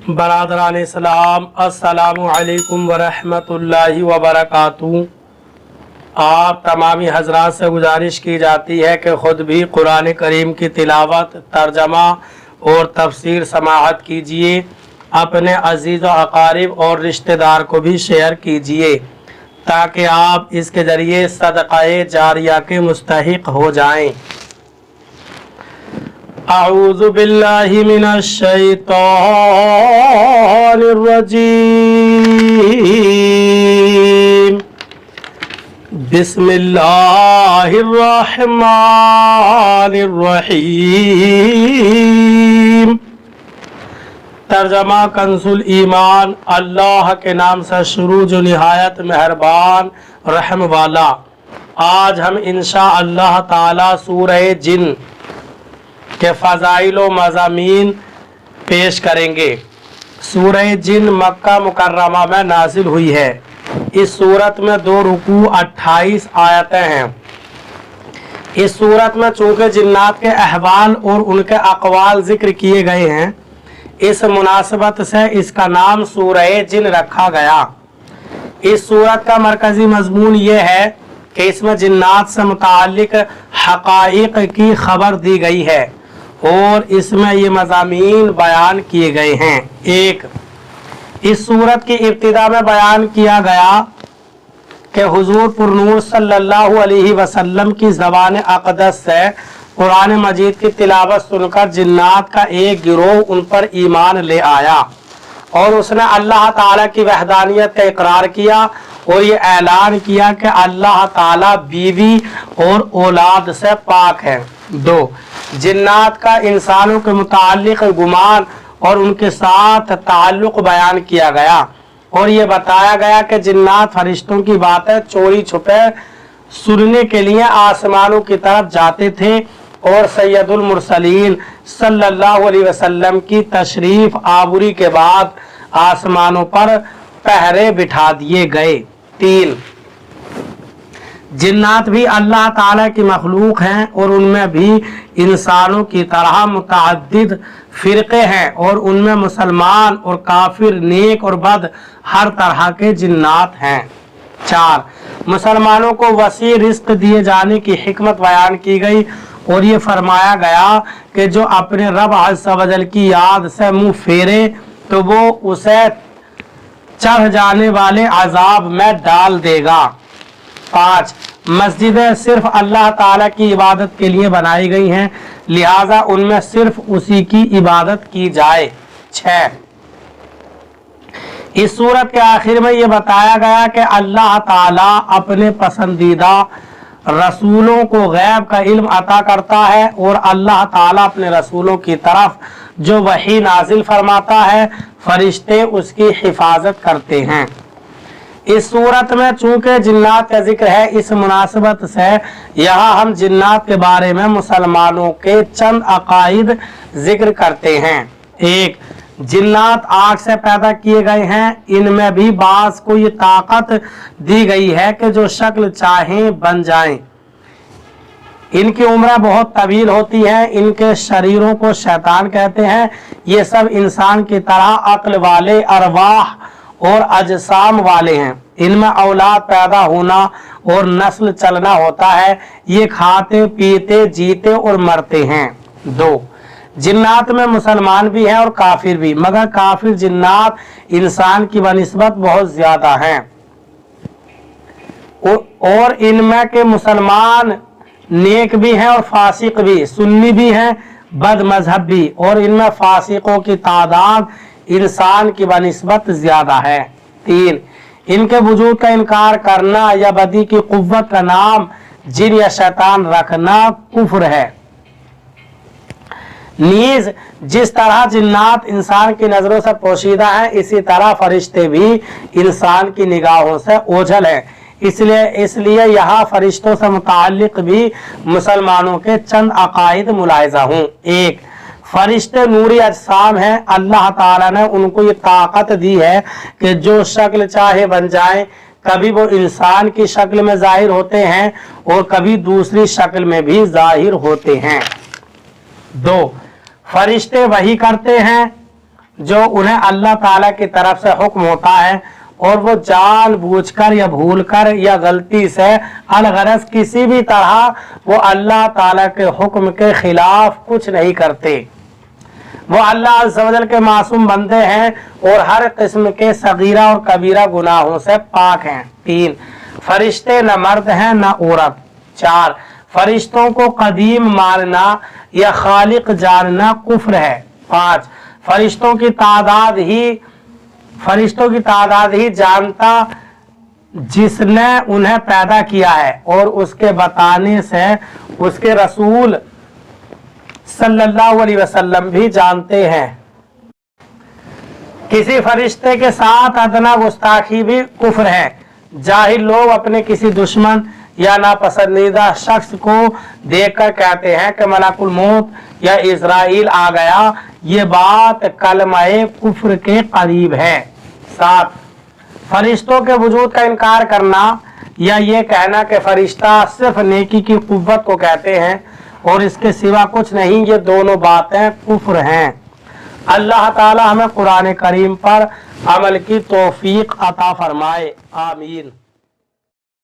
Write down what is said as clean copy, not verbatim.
बरादरान इस्लाम, अस्सलामु अलैकुम वरहमतुल्लाहि वबरकातुहू। आप तमामी हजरात से गुजारिश की जाती है कि ख़ुद भी कुरान करीम की तिलावत, तर्जमा और तफसीर समाअत कीजिए। अपने अजीज़ व अकारिब और रिश्तेदार को भी शेयर कीजिए ताकि आप इसके ज़रिए सदक़ाए जारिया के मुस्तहिक़ हो जाएं। अऊज़ु बिल्लाहि मिनश शैतानिर रजीम। बिस्मिल्लाहिर रहमानिर रहीम। तर्जमा कंजुल ईमान। अल्लाह के नाम से शुरू जो निहायत मेहरबान रहम वाला। आज हम इंशा अल्लाह ताला सूरह जिन के फ़ज़ाइल व मज़ामीन पेश करेंगे। सूरह जिन मक्का मुकर्रमा में नाजिल हुई है। इस सूरत में 2 रुकू 28 आयतें हैं। इस सूरत में चूँकि जिन्नात के अहवाल और उनके अक़वाल ज़िक्र किए गए हैं, इस मुनासबत से इसका नाम सूरह जिन रखा गया। इस सूरत का मरकज़ी मज़मून ये है कि इसमें जिन्नात से मुताल्लिक़ हक़ाइक़ की खबर दी गई है और इसमें ये मज़ामीन बयान किए गए हैं। एक, इस सूरत की इब्तिदा में बयान किया गया कि हुज़ूर पुरनूर सल्लल्लाहु अलैहि वसल्लम की ज़बान अक़दस से कुरान मजीद की तिलावत सुनकर जिन्नात का एक गिरोह उन पर ईमान ले आया और उसने अल्लाह ताला की वहदानियत का इकरार किया और ये ऐलान किया कि अल्लाह ताला बीवी और औलाद से पाक है। 2, जिन्नात का इंसानों के मुताल्लिक़ गुमान और उनके साथ ताल्लुक़ बयान किया गया और ये बताया गया कि जिन्नात फरिश्तों की बातें चोरी छुपे सुनने के लिए आसमानों की तरफ जाते थे और सैयदुल मुरसलीन सल्लल्लाहु अलैहि वसल्लम की तशरीफ आबूरी के बाद आसमानों पर पहरे बिठा दिए गए। 3, जिन्नात भी अल्लाह ताला की मखलूक हैं और उनमें भी इंसानों की तरह मुतअद्दिद फ़िरक़े हैं और उनमें मुसलमान और काफिर, नेक और बद हर तरह के जिन्नात हैं। 4, मुसलमानों को वसी रिज़्क़ दिए जाने की हिकमत बयान की गई और ये फरमाया गया कि जो अपने रब अज़्ज़ व जल की याद से मुँह फेरे तो वो उसे चढ़ जाने वाले अजाब में डाल देगा। 5, मस्जिदें सिर्फ अल्लाह ताला की इबादत के लिए बनाई गई हैं, लिहाजा उनमें सिर्फ उसी की इबादत की जाए। 6, इस सूरत के आखिर में ये बताया गया कि अल्लाह ताला अपने पसंदीदा रसूलों को गैब का इल्म अता करता है और अल्लाह ताला अपने रसूलों की तरफ जो वही नाजिल फरमाता है, फरिश्ते उसकी हिफाजत करते हैं। इस सूरत में चूँकि जिन्नात का जिक्र है, इस मुनासबत से यहाँ हम जिन्नात के बारे में मुसलमानों के चंद अकाइद जिक्र करते हैं। 1, जिन्नात आग से पैदा किए गए हैं। इनमें भी बास को ये ताकत दी गई है कि जो शक्ल चाहें बन जाएं। इनकी उम्र बहुत तवील होती है। इनके शरीरों को शैतान कहते हैं। ये सब इंसान की तरह अक्ल वाले, अरवाह और अजसाम वाले हैं। इनमें औलाद पैदा होना और नस्ल चलना होता है। ये खाते पीते जीते और मरते हैं। 2, जिन्नात में मुसलमान भी हैं और काफिर भी, मगर काफिर जिन्नात इंसान की बनिस्बत बहुत ज्यादा हैं और इनमें के मुसलमान नेक भी हैं और फासिक भी, सुन्नी भी हैं, बद मजहब भी, और इनमें फासिकों की तादाद इंसान की बनिस्बत ज्यादा है। 3, इनके वजूद का इनकार करना या बदी की कुव्वत का नाम जिन या शैतान रखना कुफ्र है। नीज जिस तरह जिन्नात इंसान की नजरों से पोशीदा है, इसी तरह फरिश्ते भी इंसान की निगाहों से ओझल हैं। इसलिए यहाँ फरिश्तों से मुताल्लिक भी मुसलमानों के चंद अकाइद मुलाहिजा हूँ। 1, फरिश्ते नूरी अजसाम हैं। अल्लाह ताला ने उनको ये ताकत दी है कि जो शक्ल चाहे बन जाए। कभी वो इंसान की शक्ल में जाहिर होते हैं और कभी दूसरी शक्ल में भी जाहिर होते हैं। 2, फरिश्ते वही करते हैं। जो उन्हें अल्लाह ताला की तरफ से हुक्म होता है और वो जानबूझकर या भूलकर या गलती से अलगरज किसी भी तरह वो अल्लाह ताला के हुक्म के खिलाफ कुछ नहीं करते। वो अल्लाह अज़्ज़ा वजल के मासूम बंदे हैं और हर किस्म के सगीरा और कबीरा गुनाहों से पाक हैं। 3, फरिश्ते न मर्द हैं न औरत। 4, फरिश्तों को कदीम मानना या खालिक जानना कुफ्र है। 5, फरिश्तों की तादाद ही जानता जिसने उन्हें पैदा किया है और उसके बताने से उसके रसूल सल्लल्लाहु अलैहि वसल्लम भी जानते हैं। किसी फरिश्ते के साथ अदना गुस्ताखी भी कुफ्र है। जाहिल लोग अपने किसी दुश्मन या नापसंदीदा शख्स को देखकर कहते हैं कि मलकुल मौत या इज़राइल आ गया। ये बात कलमाए कुफ्र के करीब है। 7, फरिश्तों के वजूद का इनकार करना या ये कहना कि फरिश्ता सिर्फ नेकी की कुव्वत को कहते हैं और इसके सिवा कुछ नहीं, ये दोनों बातें कुफ्र हैं। अल्लाह ताला हमें कुरान करीम पर अमल की तौफीक अता फरमाए। आमीन।